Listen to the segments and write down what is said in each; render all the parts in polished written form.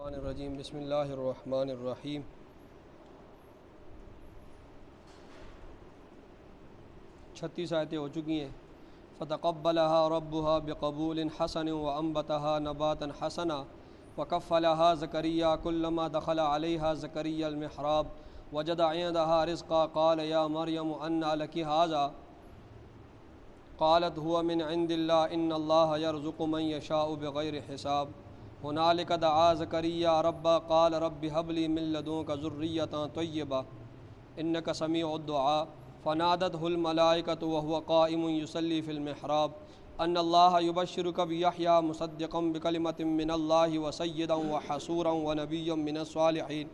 الرجیم بسم اللہ الرحمن الرحیم 36 آیتیں ہو چکی ہیں۔ فتقبلها ربها بقبول حسن وانبتها نباتا حسنا وكفلها زكريا كلما دخل عليها زكريا المحراب وجد عندها رزقا قال يا مريم أنى لك هذا قالت هو من عند الله إن الله يرزق من يشاء بغير حساب هنالك دعا زكريا ربه قال رب هب لي من لدنك ذرية طيبة إنك سميع الدعاء فنادته الملائكة وهو قائم يصلي في المحراب أن الله يبشرك بيحيى مصدقا بكلمة من الله وسيدا وحصورا ونبيا من الصالحين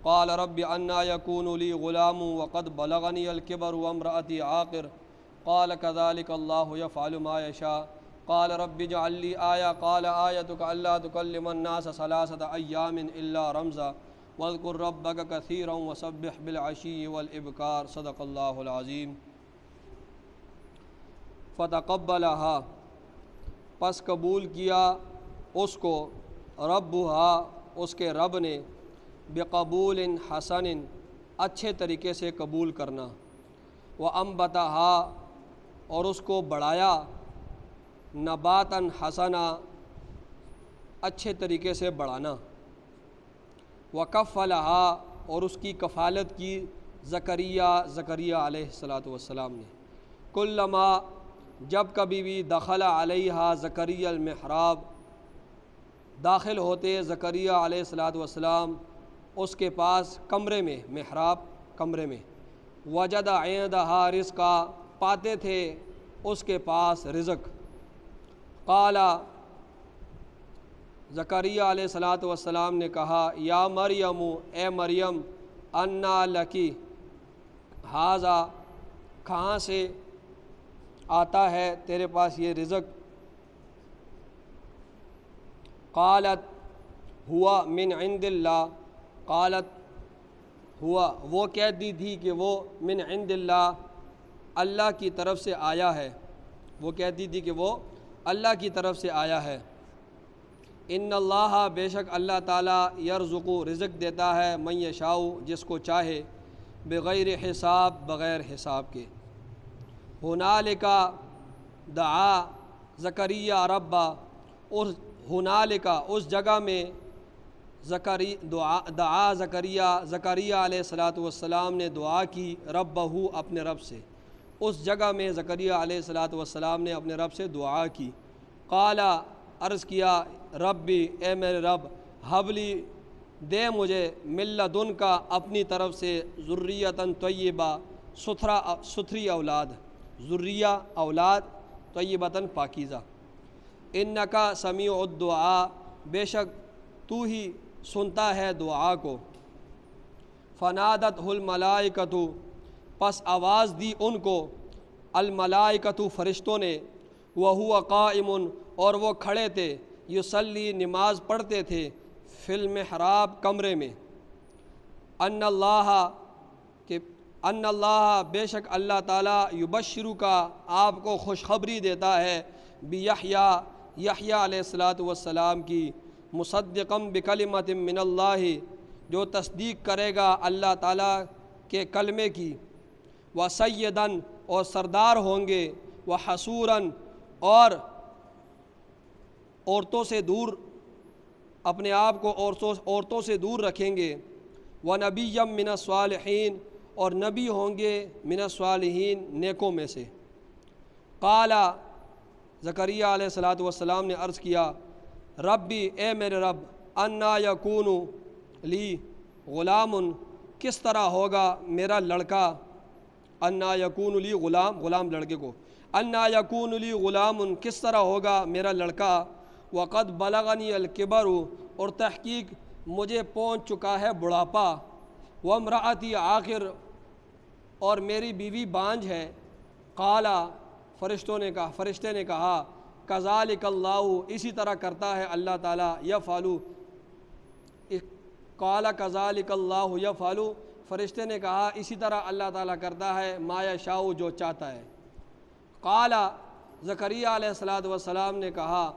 قال رب أنى يكون لي غلام وقد بلغني الكبر وامرأتي عاقر قال كذلك الله يفعل ما يشاء قال رب اجعل لي آية قال آيتك ألا تكلم الناس 3 أيام إلا رمزا واذكر ربك كثيرا وسبح بالعشي والإبكار صدق الله العظیم۔ فتقبلها پس قبول کیا اس کو ربها اس کے رب نے بقبول حسن اچھے طریقے سے قبول کرنا، وانبتها اور اس کو بڑھایا نباتا حسنا اچھے طریقے سے بڑھانا، وکفلها اور اس کی کفالت کی زکریا علیہ السلام نے، کلما جب کبھی بھی دخل علیہا زکریا المحراب داخل ہوتے زکریا علیہ السلام اس کے پاس کمرے میں، محراب کمرے میں، وجد عندہا رزقا پاتے تھے اس کے پاس رزق، قال زکریا علیہ السلام نے کہا یا مریم اے مریم انا لکی ھذا کہاں سے آتا ہے تیرے پاس یہ رزق، قالت ہوا من عند اللہ، قالت ہوا وہ کہتی تھی کہ وہ من عند اللہ اللہ کی طرف سے آیا ہے، وہ کہتی تھی کہ وہ اللہ کی طرف سے آیا ہے، ان اللہ بے شک اللہ تعالیٰ یرزق رزق دیتا ہے من یشاء جس کو چاہے، بغیر حساب بغیر حساب کے، ہنالک دعا زکریا ربہ اور ہنالک اس جگہ میں دعا زکریا علیہ السلام نے دعا کی ربہ اپنے رب سے، اس جگہ میں زکریا علیہ السلام نے اپنے رب سے دعا کی، قال عرض کیا ربی اے میرے رب حبلی دے مجھے من لدن کا اپنی طرف سے ذریۃ طیبہ ستھری اولاد، ذریہ اولاد طیبۃ پاکیزہ، انکا سمیع الدعاء بے شک تو ہی سنتا ہے دعا کو، فنادتہ الملائکۃ پس آواز دی ان کو الملائکۃ فرشتوں نے، وہو قائم اور وہ کھڑے تھے، یصلی نماز پڑھتے تھے، فی المحراب کمرے میں، ان اللہ بے شک اللہ تعالیٰ یبشرو کا آپ کو خوشخبری دیتا ہے، یحییٰ علیہ السلام کی، مصدقا بکلمۃ من اللہ جو تصدیق کرے گا اللہ تعالیٰ کے کلمے کی، وسیداً اور سردار ہوں گے، وحصوراً اور عورتوں سے دور اپنے آپ کو عورتوں سے دور رکھیں گے، ونبیا من الصالحین اور نبی ہوں گے من الصالحین نیکوں میں سے، قال زکریا علیہ السلام نے عرض کیا ربی اے میرے رب انا یکون لی غلام کس طرح ہوگا میرا لڑکا، انا یکون لی غلام لڑکے کو، انا یکون لی غلام کس طرح ہوگا میرا لڑکا، وقد بلغنی الکبر اور تحقیق مجھے پہنچ چکا ہے بڑھاپا، وامرأتی عاقر اور میری بیوی بانجھ ہے، قال فرشتے نے کہا کذالک اللہ اسی طرح کرتا ہے اللہ تعالیٰ، یفعل قال کذالک اللہ یفعل فرشتے نے کہا اسی طرح اللہ تعالیٰ کرتا ہے ما یشاء جو چاہتا ہے، قال زکریا علیہ السلام نے کہا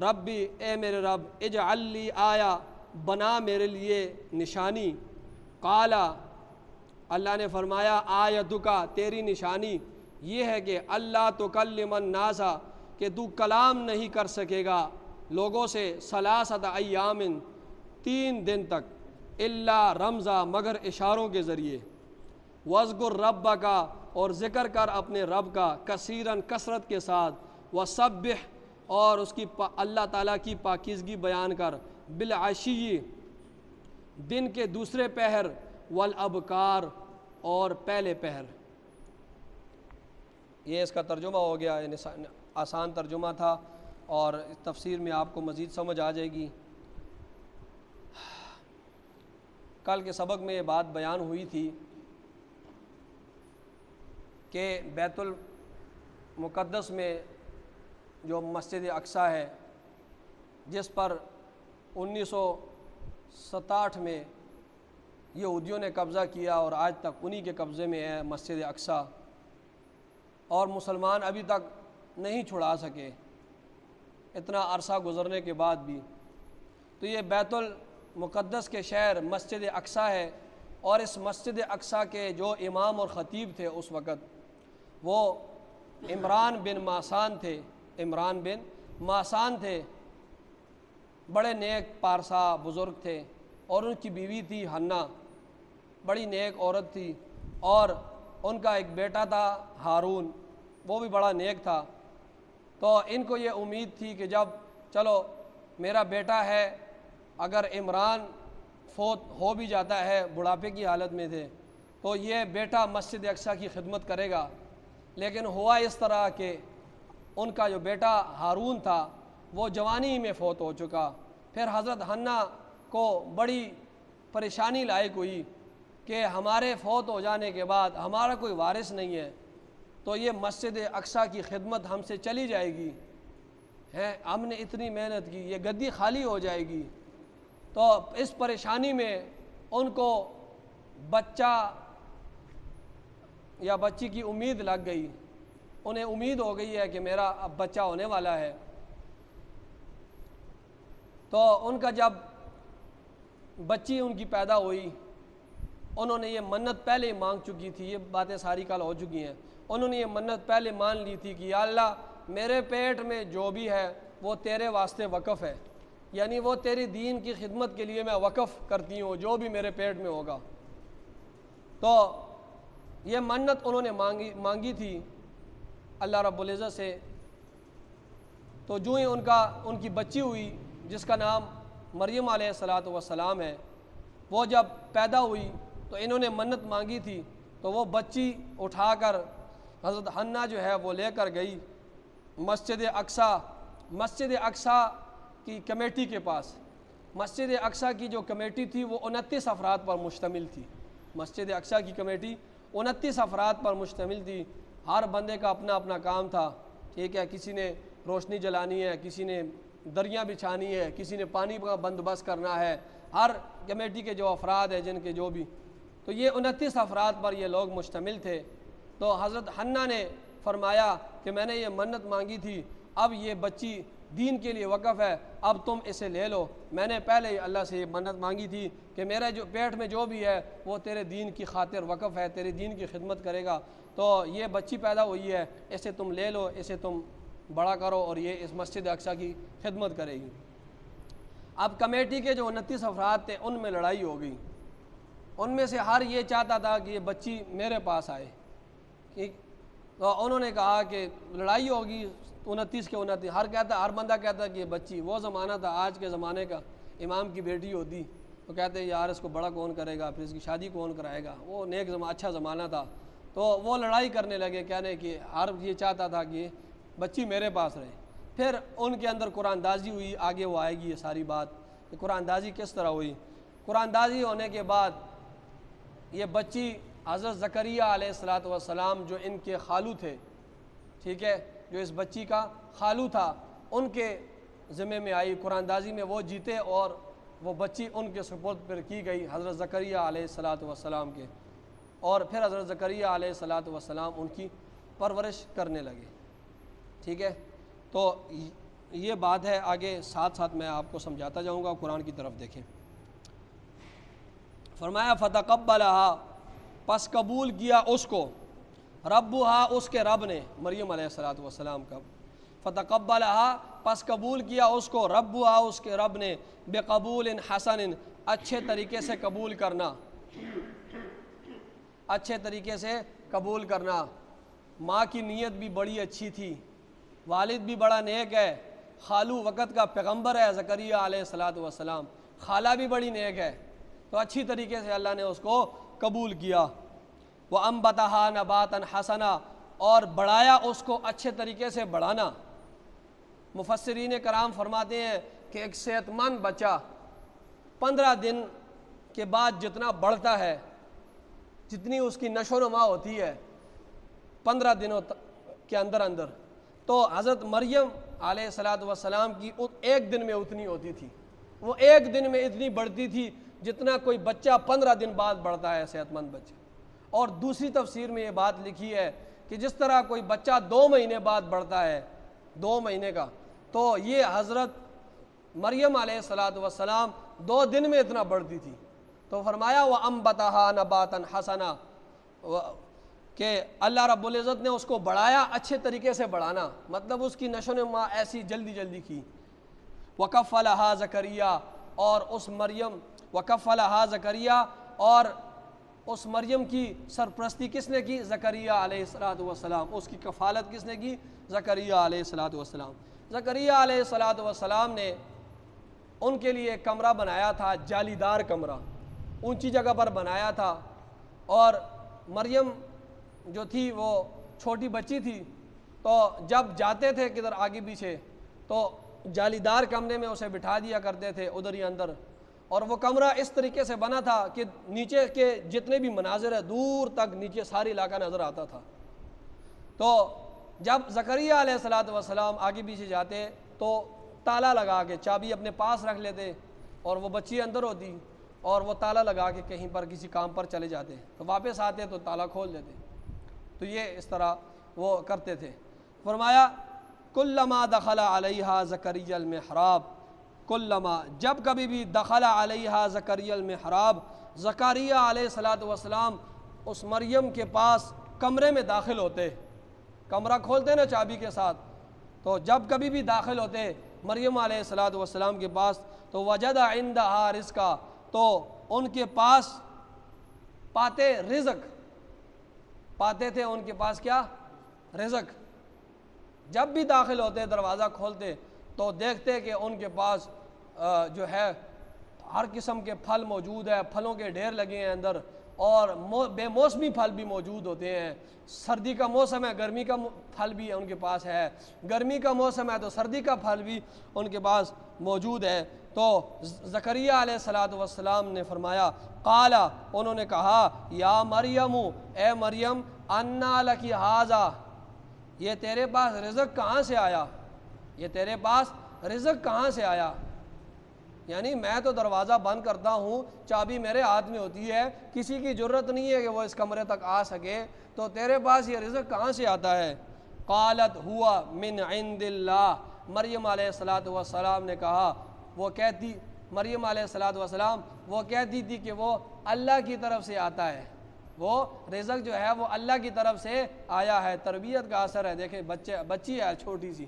ربی اے میرے رب اجعل لی آیا بنا میرے لیے نشانی۔ قالا، اللہ نے فرمایا آیتکا، تیری نشانی یہ ہے کہ اللہ تکلم الناس، کہ تو کلام نہیں کر سکے گا لوگوں سے، ثلاثۃ ایام، 3 دن تک، الا رمزا، مگر اشاروں کے ذریعے، واذکر ربک، اور ذکر کر اپنے رب کا، کثیراً، کثرت کے ساتھ، وسبح، اور اس کی اللہ تعالیٰ کی پاکیزگی بیان کر، بالعشی، دن کے دوسرے پہر، والابکار، اور پہلے پہر۔ یہ اس کا ترجمہ ہو گیا، آسان ترجمہ تھا، اور تفسیر میں آپ کو مزید سمجھ آ جائے گی۔ کل کے سبق میں یہ بات بیان ہوئی تھی کہ بیت المقدس میں جو مسجد اقصیٰ ہے، جس پر 1967 میں یہودیوں نے قبضہ کیا اور آج تک انہی کے قبضے میں ہے مسجد اقصیٰ، اور مسلمان ابھی تک نہیں چھڑا سکے اتنا عرصہ گزرنے کے بعد بھی۔ تو یہ بیت المقدس کے شہر مسجد اقصیٰ ہے، اور اس مسجد اقصیٰ کے جو امام اور خطیب تھے اس وقت، وہ عمران بن ماسان تھے، بڑے نیک پارسا بزرگ تھے، اور ان کی بیوی تھی حنا، بڑی نیک عورت تھی، اور ان کا ایک بیٹا تھا ہارون، وہ بھی بڑا نیک تھا۔ تو ان کو یہ امید تھی کہ جب چلو میرا بیٹا ہے، اگر عمران فوت ہو بھی جاتا ہے، بڑھاپے کی حالت میں تھے، تو یہ بیٹا مسجد اقصیٰ کی خدمت کرے گا۔ لیکن ہوا اس طرح کہ ان کا جو بیٹا ہارون تھا وہ جوانی میں فوت ہو چکا۔ پھر حضرت حنا کو بڑی پریشانی لاحق ہوئی کہ ہمارے فوت ہو جانے کے بعد ہمارا کوئی وارث نہیں ہے، تو یہ مسجد اقصیٰ کی خدمت ہم سے چلی جائے گی، ہم نے اتنی محنت کی، یہ گدی خالی ہو جائے گی۔ تو اس پریشانی میں ان کو بچہ یا بچی کی امید لگ گئی، انہیں امید ہو گئی ہے کہ میرا اب بچہ ہونے والا ہے۔ تو ان کا جب بچی ان کی پیدا ہوئی، انہوں نے یہ منت پہلے ہی مانگ چکی تھی، یہ باتیں ساری کل ہو چکی ہیں، انہوں نے یہ منت پہلے مان لی تھی کہ یا اللہ میرے پیٹ میں جو بھی ہے وہ تیرے واسطے وقف ہے، یعنی وہ تیری دین کی خدمت کے لیے میں وقف کرتی ہوں، جو بھی میرے پیٹ میں ہوگا۔ تو یہ منت انہوں نے مانگی تھی اللہ رب العزت سے۔ تو جو ہی ان کی بچی ہوئی جس کا نام مریم علیہ السلام ہے، وہ جب پیدا ہوئی تو انہوں نے منت مانگی تھی، تو وہ بچی اٹھا کر حضرت حنا جو ہے وہ لے کر گئی مسجد اقصیٰ کی کمیٹی کے پاس۔ مسجد اقصیٰ کی جو کمیٹی تھی وہ 29 افراد پر مشتمل تھی۔ مسجد اقصیٰ کی کمیٹی 29 افراد پر مشتمل تھی، ہر بندے کا اپنا اپنا کام تھا، ٹھیک ہے، کسی نے روشنی جلانی ہے، کسی نے دریاں بچھانی ہے، کسی نے پانی کا بندوبست کرنا ہے، ہر کمیٹی کے جو افراد ہیں جن کے جو بھی، تو یہ 29 افراد پر یہ لوگ مشتمل تھے۔ تو حضرت حنا نے فرمایا کہ میں نے یہ منت مانگی تھی، اب یہ بچی دین کے لیے وقف ہے، اب تم اسے لے لو، میں نے پہلے ہی اللہ سے یہ منت مانگی تھی کہ میرا جو پیٹ میں جو بھی ہے وہ تیرے دین کی خاطر وقف ہے، تیرے دین کی خدمت کرے گا، تو یہ بچی پیدا ہوئی ہے، اسے تم لے لو، اسے تم بڑا کرو، اور یہ اس مسجد اقصیٰ کی خدمت کرے گی۔ اب کمیٹی کے جو 29 افراد تھے ان میں لڑائی ہو گئی، ان میں سے ہر یہ چاہتا تھا کہ یہ بچی میرے پاس آئے، ٹھیک، تو انہوں نے کہا کہ لڑائی ہوگی 29 کے 29، ہر بندہ کہتا کہ یہ بچی، وہ زمانہ تھا، آج کے زمانے کا امام کی بیٹی ہوتی تو کہتے یار اس کو بڑا کون کرے گا، پھر اس کی شادی کون کرائے گا، وہ نیک اچھا زمانہ تھا۔ تو وہ لڑائی کرنے لگے، کہنے کہ ہر یہ چاہتا تھا کہ بچی میرے پاس رہے۔ پھر ان کے اندر قرآن اندازی ہوئی، آگے وہ آئے گی یہ ساری بات کہ قرآن اندازی کس طرح ہوئی۔ قرآن اندازی ہونے کے بعد یہ بچی حضرت زکریہ علیہ السلام جو ان کے خالو تھے، ٹھیک ہے، جو اس بچی کا خالو تھا، ان کے ذمے میں آئی، قرآن اندازی میں وہ جیتے، اور وہ بچی ان کے سپرد پر کی گئی حضرت زکریہ علیہ السلام کے، اور پھر حضرت زکریہ علیہ السلام ان کی پرورش کرنے لگے، ٹھیک ہے۔ تو یہ بات ہے، آگے ساتھ ساتھ میں آپ کو سمجھاتا جاؤں گا، قرآن کی طرف دیکھیں۔ فرمایا فتقبلہا، پس قبول کیا اس کو، ربہا، اس کے رب نے، مریم علیہ السلام کا، فتقبلہا، پس قبول کیا اس کو، ربہا، اس کے رب نے، بقبول حسن، اچھے طریقے سے قبول کرنا، اچھے طریقے سے قبول کرنا۔ ماں کی نیت بھی بڑی اچھی تھی، والد بھی بڑا نیک ہے، خالو وقت کا پیغمبر ہے زکریہ علیہ السلام، خالہ بھی بڑی نیک ہے، تو اچھی طریقے سے اللہ نے اس کو قبول کیا۔ وَأَنبَتَهَا نَبَاتًا حَسَنًا، اور بڑھایا اس کو اچھے طریقے سے بڑھانا۔ مفسرین کرام فرماتے ہیں کہ ایک صحت مند بچہ 15 دن کے بعد جتنا بڑھتا ہے، جتنی اس کی نشو و نما ہوتی ہے 15 دنوں کے اندر، تو حضرت مریم علیہ السلام کی ایک دن میں اتنی ہوتی تھی، وہ ایک دن میں اتنی بڑھتی تھی جتنا کوئی بچہ 15 دن بعد بڑھتا ہے، صحت مند بچہ۔ اور دوسری تفسیر میں یہ بات لکھی ہے کہ جس طرح کوئی بچہ 2 مہینے بعد بڑھتا ہے، 2 مہینے کا، تو یہ حضرت مریم علیہ السلام 2 دن میں اتنا بڑھتی تھی۔ تو فرمایا وَأَنبَتَهَا نَبَاتًا حَسَنًا، کہ اللہ رب العزت نے اس کو بڑھایا، اچھے طریقے سے بڑھانا، مطلب اس کی نشو و نما ایسی جلدی کی۔ وَكَفَّلَهَا زَكَرِيَّا، اور اس مریم، وَكَفَّلَهَا زَكَرِيَّا، اور اس مریم کی سرپرستی کس نے کی؟ زکریا علیہ السلام، اس کی کفالت کس نے کی؟ زکریا علیہ السلام۔ زکریا علیہ السلام نے ان کے لیے ایک کمرہ بنایا تھا، جالی دار کمرہ، اونچی جگہ پر بنایا تھا، اور مریم جو تھی وہ چھوٹی بچی تھی، تو جب جاتے تھے کدھر آگے پیچھے تو جالی دار کمرے میں اسے بٹھا دیا کرتے تھے ادھر ہی اندر، اور وہ کمرہ اس طریقے سے بنا تھا کہ نیچے کے جتنے بھی مناظر ہیں دور تک نیچے ساری علاقہ نظر آتا تھا۔ تو جب زکریا علیہ السلام آگے پیچھے جاتے تو تالا لگا کے چابی اپنے پاس رکھ لیتے، اور وہ بچی اندر ہوتی اور وہ تالا لگا کے کہیں پر کسی کام پر چلے جاتے، تو واپس آتے تو تالا کھول دیتے۔ تو یہ اس طرح وہ کرتے تھے۔ فرمایا کلما دخل علیہا زکریا المحراب، کلما، جب کبھی بھی، دخل علیہا زکریا المحراب، زکریہ علیہ السلام اس مریم کے پاس کمرے میں داخل ہوتے، کمرہ کھولتے نا چابی کے ساتھ، تو جب کبھی بھی داخل ہوتے مریم علیہ السلام کے پاس، تو وجد عندہا رزقا، تو ان کے پاس پاتے رزق، پاتے تھے ان کے پاس کیا؟ رزق۔ جب بھی داخل ہوتے دروازہ کھولتے تو دیکھتے کہ ان کے پاس جو ہے ہر قسم کے پھل موجود ہے، پھلوں کے ڈھیر لگے ہیں اندر، اور بے موسمی پھل بھی موجود ہوتے ہیں۔ سردی کا موسم ہے، گرمی کا پھل بھی ان کے پاس ہے، گرمی کا موسم ہے تو سردی کا پھل بھی ان کے پاس موجود ہے۔ تو زکریہ علیہ السلام نے فرمایا، قال، انہوں نے کہا، یا مریم، اے مریم، انا لکی ھذا، یہ تیرے پاس رزق کہاں سے آیا؟ یہ تیرے پاس رزق کہاں سے آیا؟ یعنی میں تو دروازہ بند کرتا ہوں، چابی میرے ہاتھ میں ہوتی ہے، کسی کی ضرورت نہیں ہے کہ وہ اس کمرے تک آ سکے، تو تیرے پاس یہ رزق کہاں سے آتا ہے؟ قالت ہوا من عند اللہ، مریم علیہ السلام نے کہا، وہ کہتی، مریم علیہ السلام وہ کہتی تھی کہ وہ اللہ کی طرف سے آتا ہے، وہ رزق جو ہے وہ اللہ کی طرف سے آیا ہے۔ تربیت کا اثر ہے، دیکھیں بچی ہے چھوٹی سی،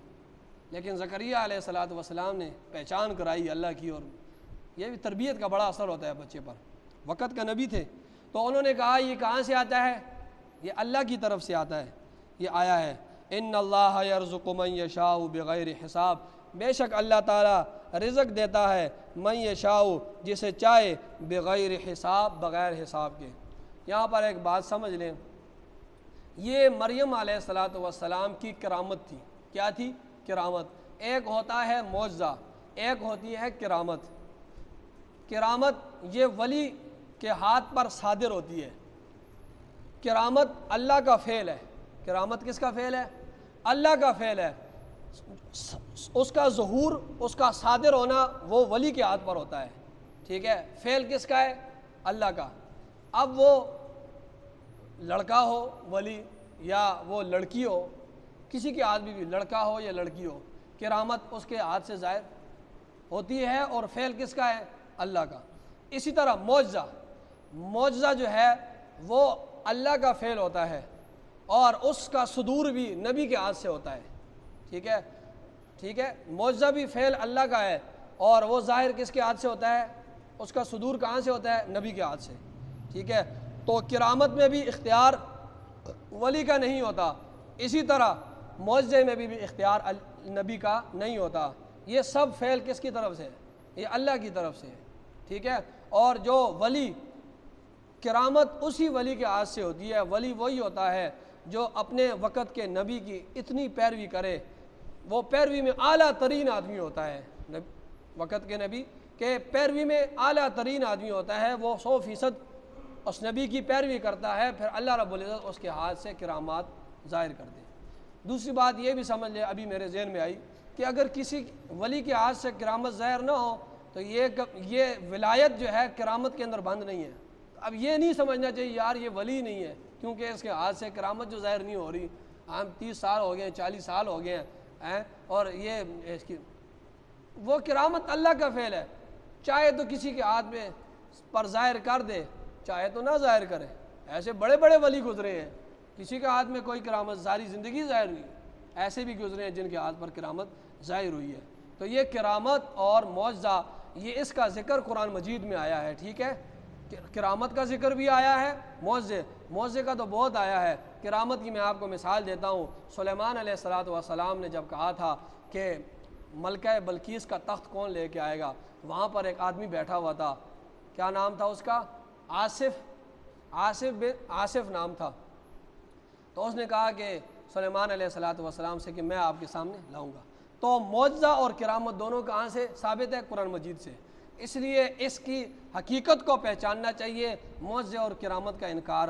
لیکن زکریہ علیہ السلام نے پہچان کرائی اللہ کی، اور یہ بھی تربیت کا بڑا اثر ہوتا ہے بچے پر۔ وقت کا نبی تھے، تو انہوں نے کہا یہ کہاں سے آتا ہے؟ یہ اللہ کی طرف سے آتا ہے، یہ آیا ہے، ان اللہ یرزق من یشاء بغیر حساب، بے شک اللہ تعالیٰ رزق دیتا ہے من یشاء، جسے چاہے، بغیر حساب، بغیر حساب کے۔ یہاں پر ایک بات سمجھ لیں، یہ مریم علیہ السلام کی کرامت تھی۔ کیا تھی؟ کرامت۔ ایک ہوتا ہے معجزہ، ایک ہوتی ہے کرامت۔ کرامت یہ ولی کے ہاتھ پر صادر ہوتی ہے، کرامت اللہ کا فعل ہے۔ کرامت کس کا فعل ہے؟ اللہ کا فعل ہے۔ اس کا ظہور، اس کا صادر ہونا وہ ولی کے ہاتھ پر ہوتا ہے، ٹھیک ہے؟ فعل کس کا ہے؟ اللہ کا۔ اب وہ لڑکا ہو ولی یا وہ لڑکی ہو، کسی کے ہاتھ بھی لڑکا ہو یا لڑکی ہو، کرامت اس کے ہاتھ سے ظاہر ہوتی ہے، اور فعل کس کا ہے؟ اللہ کا۔ اسی طرح معجزہ، معجزہ جو ہے وہ اللہ کا فعل ہوتا ہے اور اس کا صدور بھی نبی کے ہاتھ سے ہوتا ہے، ٹھیک ہے، معجزہ بھی فعل اللہ کا ہے اور وہ ظاہر کس کے ہاتھ سے ہوتا ہے، اس کا صدور کہاں سے ہوتا ہے، نبی کے ہاتھ سے، ٹھیک ہے۔ تو کرامت میں بھی اختیار ولی کا نہیں ہوتا، اسی طرح معجزے میں بھی اختیار نبی کا نہیں ہوتا، یہ سب فعل کس کی طرف سے ہے، یہ اللہ کی طرف سے ہے، ٹھیک ہے۔ اور جو ولی، کرامت اسی ولی کے ہاتھ سے ہوتی ہے، ولی وہی ہوتا ہے جو اپنے وقت کے نبی کی اتنی پیروی کرے، وہ پیروی میں اعلیٰ ترین آدمی ہوتا ہے، وقت کے نبی کے پیروی میں اعلیٰ ترین آدمی ہوتا ہے، وہ 100% اس نبی کی پیروی کرتا ہے، پھر اللہ رب العزت اس کے ہاتھ سے کرامات ظاہر کر دے۔ دوسری بات یہ بھی سمجھ لے، ابھی میرے ذہن میں آئی کہ اگر کسی ولی کے ہاتھ سے کرامت ظاہر نہ ہو تو یہ ولایت جو ہے کرامت کے اندر بند نہیں ہے۔ اب یہ نہیں سمجھنا چاہیے یار یہ ولی نہیں ہے کیونکہ اس کے ہاتھ سے کرامت جو ظاہر نہیں ہو رہی، ہم 30 سال ہو گئے ہیں، 40 سال ہو گئے ہیں، اور یہ اس کی وہ کرامت اللہ کا فعل ہے، چاہے تو کسی کے ہاتھ میں پر ظاہر کر دے، چاہے تو نہ ظاہر کرے۔ ایسے بڑے بڑے ولی گزرے ہیں، کسی کے ہاتھ میں کوئی کرامت ساری زندگی ظاہر نہیں، ایسے بھی گزرے ہیں جن کے ہاتھ پر کرامت ظاہر ہوئی ہے۔ تو یہ کرامت اور معجزہ، یہ اس کا ذکر قرآن مجید میں آیا ہے، ٹھیک ہے، کرامت کا ذکر بھی آیا ہے، معجزے کا تو بہت آیا ہے۔ کرامت کی میں آپ کو مثال دیتا ہوں، سلیمان علیہ السلام نے جب کہا تھا کہ ملکہ بلقیس کا تخت کون لے کے آئے گا، وہاں پر ایک آدمی بیٹھا ہوا تھا، کیا نام تھا اس کا، آصف نام تھا۔ تو اس نے کہا کہ سلیمان علیہ السلام سے کہ میں آپ کے سامنے لاؤں گا۔ تو معجزہ اور کرامت دونوں کہاں سے ثابت ہے، قرآن مجید سے، اس لیے اس کی حقیقت کو پہچاننا چاہیے، معجزے اور کرامت کا انکار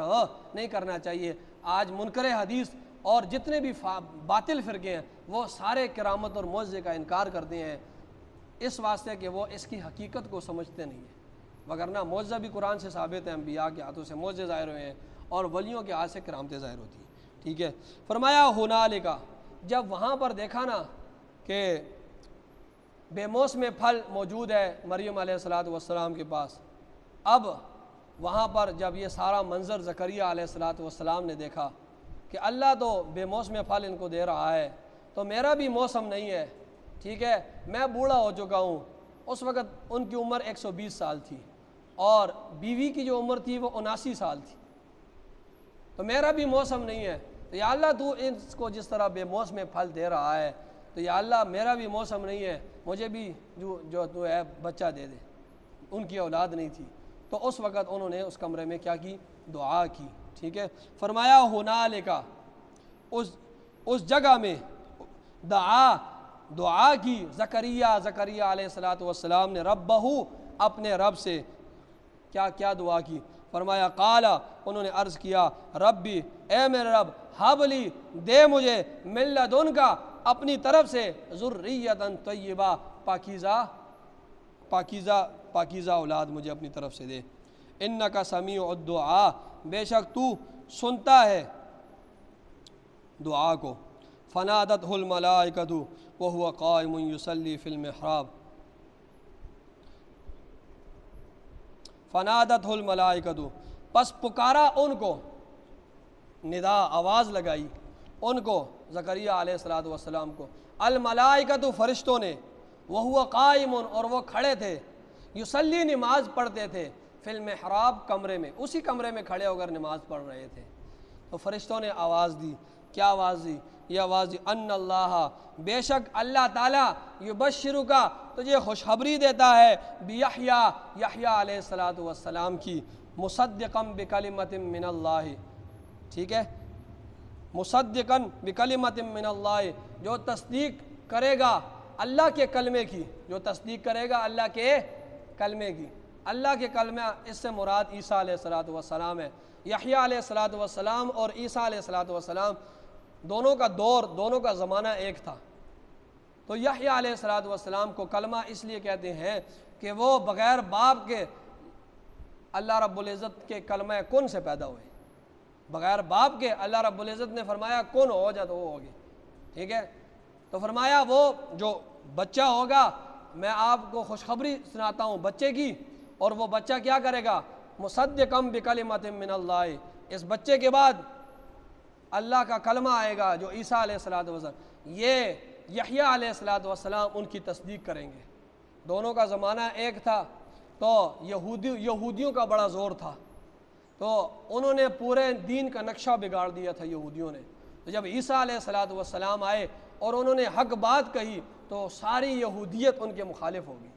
نہیں کرنا چاہیے۔ آج منکر حدیث اور جتنے بھی باطل فرقے ہیں وہ سارے کرامت اور معجزے کا انکار کرتے ہیں، اس واسطے کہ وہ اس کی حقیقت کو سمجھتے نہیں ہیں، وگرنہ معجزہ بھی قرآن سے ثابت ہے، انبیاء کے ہاتھوں سے معجزے ظاہر ہوئے ہیں اور ولیوں کے ہاتھ سے کرامتیں ظاہر ہوتی ہیں، ٹھیک ہے۔ فرمایا ہنالک، جب وہاں پر دیکھا نا کہ بے موسم پھل موجود ہے مریم علیہ السلام کے پاس، اب وہاں پر جب یہ سارا منظر زکریا علیہ السلام نے دیکھا کہ اللہ تو بے موسم پھل ان کو دے رہا ہے، تو میرا بھی موسم نہیں ہے، ٹھیک ہے، میں بوڑھا ہو چکا ہوں، اس وقت ان کی عمر 120 سال تھی اور بیوی کی جو عمر تھی وہ 79 سال تھی، تو میرا بھی موسم نہیں ہے، تو یا اللہ تو اس کو جس طرح بے موسم پھل دے رہا ہے تو یا اللہ میرا بھی موسم نہیں ہے، مجھے بھی جو تو ہے بچہ دے دے۔ ان کی اولاد نہیں تھی، تو اس وقت انہوں نے اس کمرے میں کیا کی، دعا کی، ٹھیک ہے۔ فرمایا ہنالک، اس جگہ میں دعا کی زکریا علیہ السلام نے ربہ، اپنے رب سے کیا دعا کی، فرمایا قال، انہوں نے عرض کیا ربی، اے میرے رب، ہب لی، دے مجھے من لدنک، اپنی طرف سے ذریۃ طیبہ، پاکیزہ اولاد مجھے اپنی طرف سے دے، انک سمیع الدعاء، بے شک تو سنتا ہے دعا کو۔ فنادتہ الملائکۃ وہو قائم یصلی فی المحراب، فنادتہ الملائکۃ، پس پکارا ان کو، ندا آواز لگائی ان کو، زکریا علیہ السلام کو، الملائکۃ فرشتوں نے، وہو قائم، اور وہ کھڑے تھے، یصلی نماز پڑھتے تھے، فی المحراب کمرے میں، اسی کمرے میں کھڑے ہو کر نماز پڑھ رہے تھے، تو فرشتوں نے آواز دی، کیا آواز دی، یہ آواز دی، ان اللہ، بے شک اللہ تعالیٰ، یبشرک، تجھے خوشخبری دیتا ہے، بیحییٰ، یحییٰ علیہ السلام کی، مصدقا بکلمۃ من اللہ، ٹھیک ہے، مصدقا بکلمۃ من اللہ، جو تصدیق کرے گا اللہ کے کلمے کی، جو تصدیق کرے گا اللہ کے کلمے کی، اللہ کے کلمہ اس سے مراد عیسیٰ علیہ السلام ہے۔ یحییٰ علیہ السلام اور عیسیٰ علیہ السلام دونوں کا دور، دونوں کا زمانہ ایک تھا، تو یحییٰ علیہ السلام کو کلمہ اس لیے کہتے ہیں کہ وہ بغیر باپ کے اللہ رب العزت کے کلمہ کن سے پیدا ہوئے، بغیر باپ کے اللہ رب العزت نے فرمایا کن ہو جا تو وہ ہو گئے، ٹھیک ہے، تو فرمایا وہ جو بچہ ہوگا، میں آپ کو خوشخبری سناتا ہوں بچے کی، اور وہ بچہ کیا کرے گا، مصدقم بکلمۃ من اللہ، اس بچے کے بعد اللہ کا کلمہ آئے گا جو عیسیٰ علیہ الصلوۃ والسلام، یہ یحییٰ علیہ الصلوۃ والسلام ان کی تصدیق کریں گے۔ دونوں کا زمانہ ایک تھا، تو یہودیوں کا بڑا زور تھا، تو انہوں نے پورے دین کا نقشہ بگاڑ دیا تھا یہودیوں نے۔ تو جب عیسیٰ علیہ الصلوۃ والسلام آئے اور انہوں نے حق بات کہی تو ساری یہودیت ان کے مخالف ہوگی،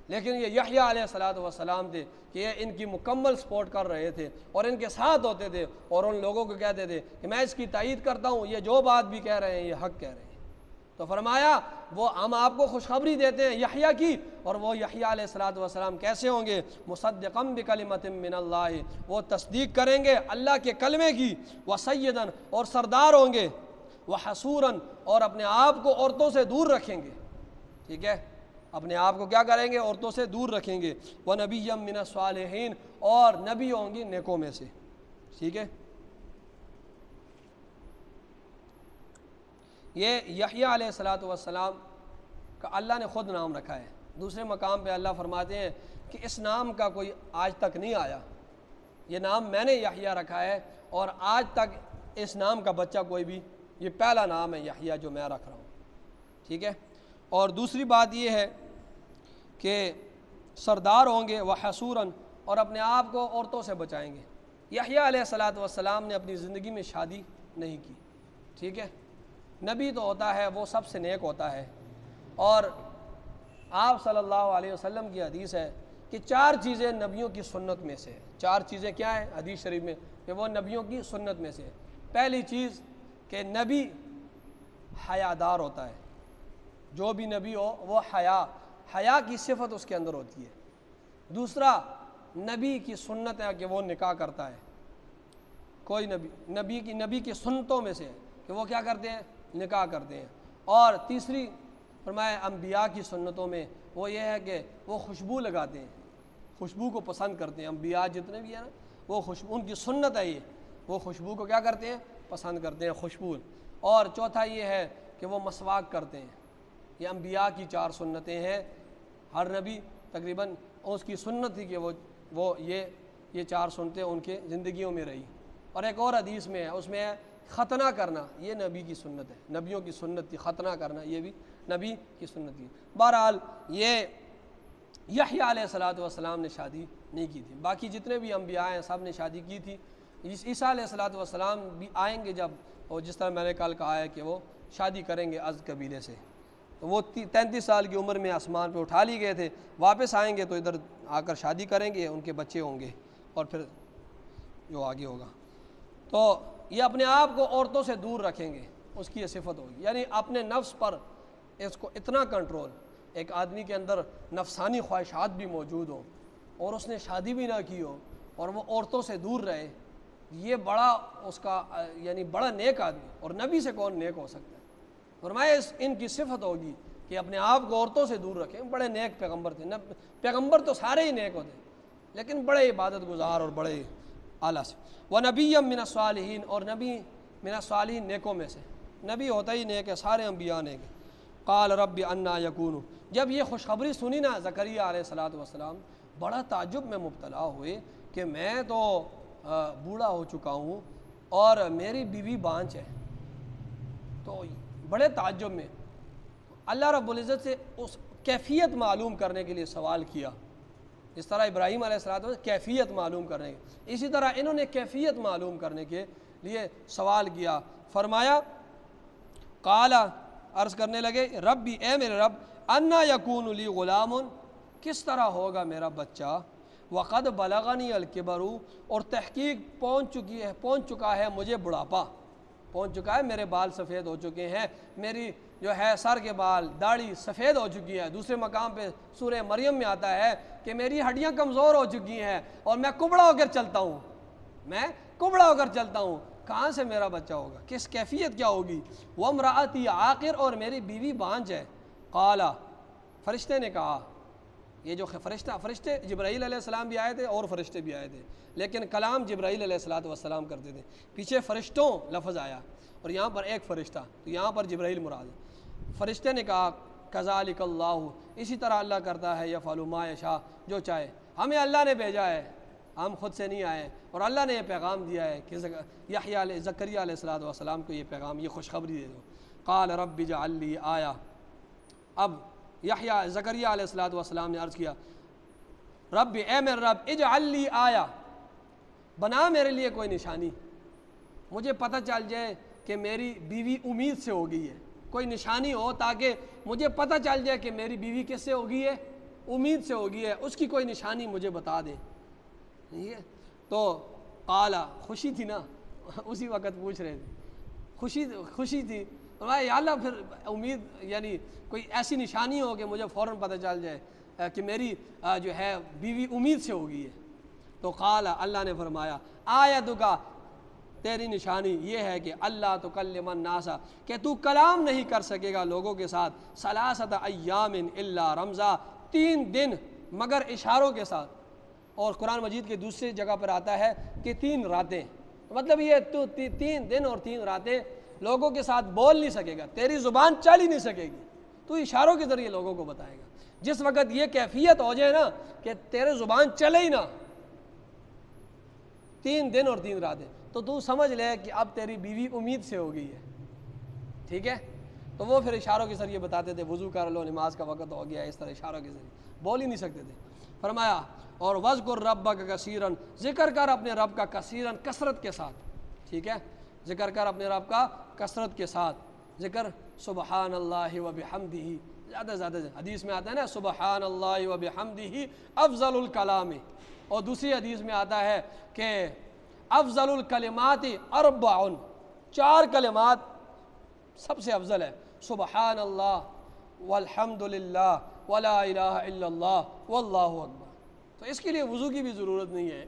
لیکن یہ یحییٰ علیہ الصلوۃ والسلام تھے کہ یہ ان کی مکمل سپورٹ کر رہے تھے اور ان کے ساتھ ہوتے تھے، اور ان لوگوں کو کہتے تھے کہ میں اس کی تائید کرتا ہوں، یہ جو بات بھی کہہ رہے ہیں یہ حق کہہ رہے ہیں۔ تو فرمایا وہ ہم آپ کو خوشخبری دیتے ہیں یحییٰ کی، اور وہ یحییٰ علیہ الصلوۃ والسلام کیسے ہوں گے؟ مصدقم بکلمۃ من اللہ، وہ تصدیق کریں گے اللہ کے کلمے کی، وسیدن، اور سردار ہوں گے، وحصوراً، اور اپنے آپ کو عورتوں سے دور رکھیں گے۔ ٹھیک ہے، اپنے آپ کو کیا کریں گے؟ عورتوں سے دور رکھیں گے۔ وَنَبِيًّا مِّنَ الصَّالِحِينَ، اور نبی ہوں گی نیکوں میں سے۔ ٹھیک ہے، یہ یحییٰ علیہ الصلوۃ والسلام کا اللہ نے خود نام رکھا ہے۔ دوسرے مقام پہ اللہ فرماتے ہیں کہ اس نام کا کوئی آج تک نہیں آیا، یہ نام میں نے یحییٰ رکھا ہے، اور آج تک اس نام کا بچہ کوئی بھی، یہ پہلا نام ہے یحییٰ جو میں رکھ رہا ہوں۔ ٹھیک ہے، اور دوسری بات یہ ہے کہ سردار ہوں گے، وحصوراً، اور اپنے آپ کو عورتوں سے بچائیں گے۔ یحییٰ علیہ الصلوۃ والسلام نے اپنی زندگی میں شادی نہیں کی۔ ٹھیک ہے، نبی تو ہوتا ہے وہ سب سے نیک ہوتا ہے، اور آپ صلی اللہ علیہ وسلم کی حدیث ہے کہ 4 چیزیں نبیوں کی سنت میں سے ہیں۔ 4 چیزیں کیا ہیں حدیث شریف میں؟ کہ وہ نبیوں کی سنت میں سے ہے۔ پہلی چیز کہ نبی حیادار ہوتا ہے، جو بھی نبی ہو وہ حیا کی صفت اس کے اندر ہوتی ہے۔ دوسرا، نبی کی سنت ہے کہ وہ نکاح کرتا ہے، کوئی نبی کی سنتوں میں سے ہے کہ وہ کیا کرتے ہیں؟ نکاح کرتے ہیں۔ اور تیسری فرمایا انبیاء کی سنتوں میں وہ یہ ہے کہ وہ خوشبو لگاتے ہیں، خوشبو کو پسند کرتے ہیں۔ انبیاء جتنے بھی ہیں نا، وہ خوشبو، ان کی سنت ہے یہ، وہ خوشبو کو کیا کرتے ہیں؟ پسند کرتے ہیں، خوشبو۔ اور چوتھا یہ ہے کہ وہ مسواک کرتے ہیں۔ یہ انبیاء کی 4 سنتیں ہیں، ہر نبی تقریباً اس کی سنت تھی کہ وہ یہ 4 سنتیں ان کے زندگیوں میں رہی۔ اور ایک اور حدیث میں ہے، اس میں ہے ختنہ کرنا، یہ نبی کی سنت ہے، نبیوں کی سنت تھی ختنہ کرنا، یہ بھی نبی کی سنت تھی۔ بہرحال یہ یحییٰ علیہ الصلوۃ والسلام نے شادی نہیں کی تھی، باقی جتنے بھی انبیاء ہیں سب نے شادی کی تھی۔ عیسیٰ علیہ الصلوۃ والسلام بھی آئیں گے جب، اور جس طرح میں نے کل کہا ہے کہ وہ شادی کریں گے از قبیلے سے، تو وہ 33 سال کی عمر میں آسمان پہ اٹھا لی گئے تھے، واپس آئیں گے تو ادھر آ کر شادی کریں گے، ان کے بچے ہوں گے، اور پھر جو آگے ہوگا۔ تو یہ اپنے آپ کو عورتوں سے دور رکھیں گے، اس کی یہ صفت ہوگی، یعنی اپنے نفس پر اس کو اتنا کنٹرول، ایک آدمی کے اندر نفسانی خواہشات بھی موجود ہوں اور اس نے شادی بھی نہ کی ہو اور وہ عورتوں سے دور رہے، یہ بڑا اس کا یعنی بڑا نیک آدمی، اور نبی سے کون نیک ہو سکتا ہے؟ فرمایا ان کی صفت ہوگی کہ اپنے آپ کو عورتوں سے دور رکھیں۔ بڑے نیک پیغمبر تھے، پیغمبر تو سارے ہی نیک ہوتے، لیکن بڑے عبادت گزار اور بڑے اعلیٰ سے۔ وَنَبِيًّا مِّنَ الصَّالِحِينَ، اور نبی من الصالحین نیکوں میں سے، نبی ہوتا ہی نیک ہے، سارے انبیاء نیک ہیں۔ قال رب انا یکون، جب یہ خوشخبری سنی نا زکریا علیہ الصلوۃ والسلام بڑا تعجب میں مبتلا ہوئے کہ میں تو بوڑھا ہو چکا ہوں اور میری بیوی بانجھ ہے، تو بڑے تعجب میں اللہ رب العزت سے اس کیفیت معلوم کرنے کے لیے سوال کیا، اس طرح ابراہیم علیہ السلام کیفیت معلوم کرنے کے، اسی طرح انہوں نے کیفیت معلوم کرنے کے لیے سوال کیا۔ فرمایا قال، عرض کرنے لگے ربی، اے میرے رب، انا یکون لی غلام، کس طرح ہوگا میرا بچہ، وقد بلغنی الکبر، اور تحقیق پہنچ چکا ہے مجھے بڑھاپا، پہنچ چکا ہے، میرے بال سفید ہو چکے ہیں، میری جو ہے سر کے بال داڑھی سفید ہو چکی ہے۔ دوسرے مقام پہ سورہ مریم میں آتا ہے کہ میری ہڈیاں کمزور ہو چکی ہیں اور میں کبڑا ہو کر چلتا ہوں، میں کبڑا ہو کر چلتا ہوں، کہاں سے میرا بچہ ہوگا، کس کیفیت کیا ہوگی؟ وامرأتی عاقر، اور میری بیوی بانجھ ہے۔ قال، فرشتے نے کہا، یہ جو فرشتے جبرائیل علیہ السلام بھی آئے تھے اور فرشتے بھی آئے تھے، لیکن کلام جبرائیل علیہ السلام کرتے تھے، پیچھے فرشتوں لفظ آیا اور یہاں پر ایک فرشتہ، تو یہاں پر جبرائیل مراد ہے۔ فرشتے نے کہا کذالک اللہ، اسی طرح اللہ کرتا ہے، یفعل ما یشاء، جو چاہے، ہمیں اللہ نے بھیجا ہے، ہم خود سے نہیں آئے، اور اللہ نے یہ پیغام دیا ہے کہ زکریا علیہ السلام کو یہ پیغام، یہ خوشخبری دے دو۔ قال رب اجعل لی آیہ، اب زکریا علیہ السلام نے عرض کیا، رب اے میرے رب، اجعل لی آیہ، بنا میرے لیے کوئی نشانی، مجھے پتہ چل جائے کہ میری بیوی امید سے ہو گئی ہے، کوئی نشانی ہو تاکہ مجھے پتہ چل جائے کہ میری بیوی کس سے ہو گئی ہے، امید سے ہو گئی ہے، اس کی کوئی نشانی مجھے بتا دیں۔ ٹھیک ہے، تو قالا، خوشی تھی نا، اسی وقت پوچھ رہے تھے، خوشی تھی، یا اللہ پھر امید، یعنی کوئی ایسی نشانی ہو کہ مجھے فوراً پتہ چل جائے کہ میری جو ہے بیوی امید سے ہو گئی ہے۔ تو قالا، اللہ نے فرمایا، آیتک، تیری نشانی یہ ہے کہ اللہ تکلم الناس، کہ تو کلام نہیں کر سکے گا لوگوں کے ساتھ، ثلاثۃ ایام الا رمزا، 3 دن مگر اشاروں کے ساتھ۔ اور قرآن مجید کے دوسری جگہ پر آتا ہے کہ 3 راتیں، مطلب یہ تو 3 دن اور 3 راتیں لوگوں کے ساتھ بول نہیں سکے گا، تیری زبان چل ہی نہیں سکے گی، تو اشاروں کے ذریعے لوگوں کو بتائے گا۔ جس وقت یہ کیفیت ہو جائے نا کہ تیرے زبان چلے ہی نہ، 3 دن اور 3 راتیں، تو سمجھ لے کہ اب تیری بیوی امید سے ہو گئی ہے۔ ٹھیک ہے، تو وہ پھر اشاروں کے ذریعے بتاتے تھے، وضو کر لو، نماز کا وقت ہو گیا، اس طرح اشاروں کے ذریعے، بول ہی نہیں سکتے تھے۔ فرمایا، اور وذکر ربک کثیرا، ذکر کر اپنے رب کا کثیرا، کثرت کے ساتھ۔ ٹھیک ہے، ذکر کر اپنے رب کا کثرت کے ساتھ، ذکر سبحان اللہ و بحمدہ، زیادہ زیادہ، حدیث میں آتا ہے نا سبحان اللہ و بحمدہ افضل الکلام، اور دوسری حدیث میں آتا ہے کہ افضل الکلمات 4، 4 کلمات سب سے افضل ہے، سبحان اللہ والحمد للہ ولا الہ الا اللہ واللہ اکبر۔ تو اس کے لیے وضو کی بھی ضرورت نہیں ہے،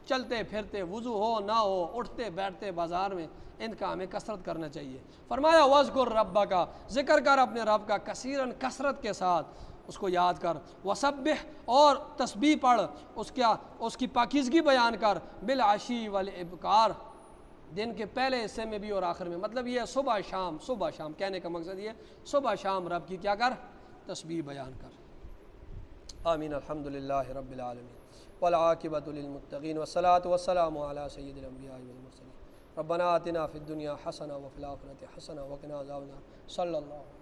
چلتے پھرتے، وضو ہو نہ ہو، اٹھتے بیٹھتے بازار میں، ان کا ہمیں کثرت کرنا چاہیے۔ فرمایا وذکر ربک، ذکر کر اپنے رب کا کثیراً، کثرت کے ساتھ اس کو یاد کر، وسبح، اور تسبیح پڑھ، اس کی پاکیزگی بیان کر، بالعشی والابکار، دن کے پہلے حصے میں بھی اور آخر میں، مطلب یہ صبح شام، صبح شام کہنے کا مقصد یہ صبح شام رب کی کیا کر، تسبیح بیان کر۔ آمین، الحمدللہ رب العالمین، والعاقبۃ للمتقین، والصلاۃ والسلام علی سید الانبیاء والمرسلین، ربنا آتنا فی الدنیا حسنہ وفی الآخرۃ حسنہ وقنا عذاب النار، صلی اللہ علیہ وسلم۔